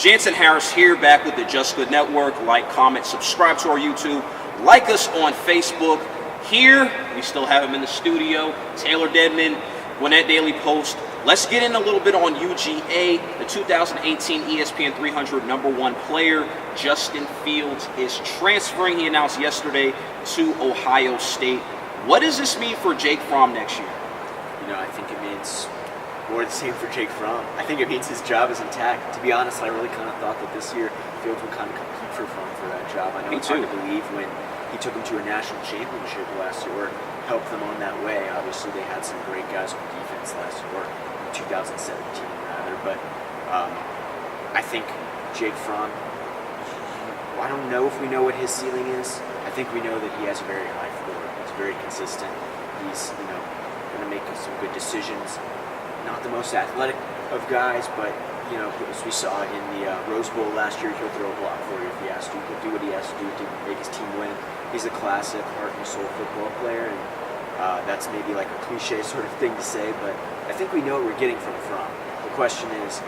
Jansen Harris here, back with the Just Good Network. Like, comment, subscribe to our YouTube. Like us on Facebook. Here, we still have him in the studio. Taylor Denman, Gwinnett Daily Post. Let's get in a little bit on UGA. The 2018 ESPN 300 #1 player, Justin Fields, is transferring. He announced yesterday to Ohio State. What does this mean for Jake Fromm next year? I think it means more the same for Jake Fromm. I think it means his job is intact. To be honest, I really kind of thought that this year Fields would kind of compete for Fromm for that job. I know it's hard to believe when he took him to a national championship last year, or helped them on that way. Obviously, they had some great guys on defense last year, or 2017 rather. But I think Jake Fromm, I don't know if we know what his ceiling is. I think we know that he has a very high floor. He's very consistent. He's going to make some good decisions. Not the most athletic of guys, but as we saw in the Rose Bowl last year, he'll throw a block for you if he has to. He'll do what he has to do to make his team win. He's a classic heart and soul football player, and that's maybe like a cliche sort of thing to say, but I think we know what we're getting from Fromm. The question is,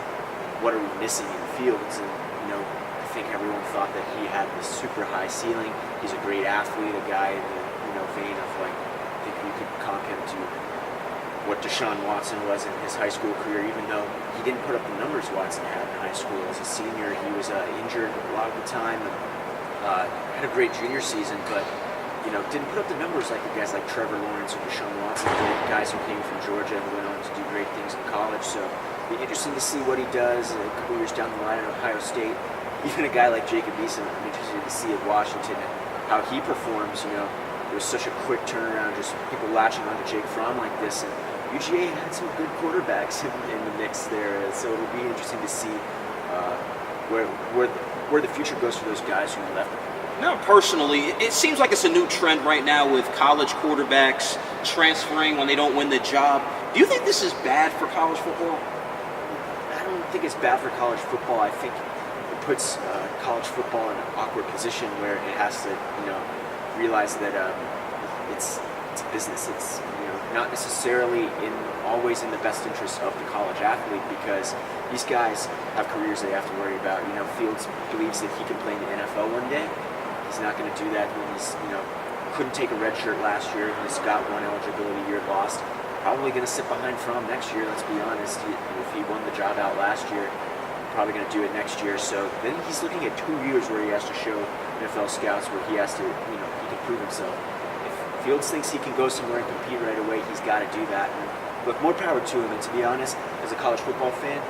what are we missing in Fields? And I think everyone thought that he had this super high ceiling. He's a great athlete, a guy in the vein of I think you could comp him to what Deshaun Watson was in his high school career, even though he didn't put up the numbers Watson had in high school. As a senior, he was injured a lot of the time, and had a great junior season, but didn't put up the numbers like the guys like Trevor Lawrence or Deshaun Watson did, guys who came from Georgia and went on to do great things in college. So it'll be interesting to see what he does a couple years down the line at Ohio State. Even a guy like Jacob Eason, I'm interested to see at Washington and how he performs. It was such a quick turnaround, just people latching onto Jake Fromm like this, and UGA had some good quarterbacks in the mix there, so it'll be interesting to see where the future goes for those guys who left. Now, personally, it seems like it's a new trend right now with college quarterbacks transferring when they don't win the job. Do you think this is bad for college football? I don't think it's bad for college football. I think it puts college football in an awkward position where it has to, realize that it's a business. It's not necessarily always in the best interest of the college athlete, because these guys have careers they have to worry about. Fields believes that he can play in the NFL one day. He's not going to do that when he's couldn't take a red shirt last year. He's got one eligibility year lost. Probably going to sit behind Fromm next year. Let's be honest. If he won the job out last year, probably going to do it next year. So then he's looking at 2 years where he has to show NFL scouts where he has to, he can prove himself. If Fields thinks he can go somewhere and compete right away, he's got to do that. And look, more power to him. And to be honest, as a college football fan,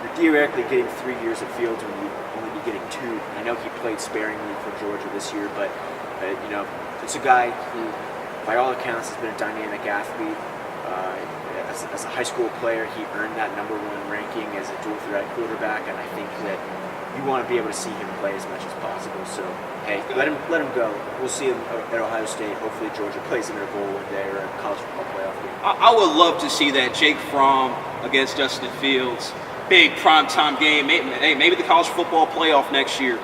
you're theoretically getting 3 years at Fields when you only be getting 2. I know he played sparingly for Georgia this year, but it's a guy who, by all accounts, has been a dynamic athlete. As a high school player, he earned that #1 ranking as a dual threat quarterback, and I think that you want to be able to see him play as much as possible. So, hey, let him go. We'll see him at Ohio State. Hopefully, Georgia plays him in a bowl one day or a college football playoff game. I would love to see that. Jake Fromm against Justin Fields. Big primetime game. Maybe the college football playoff next year.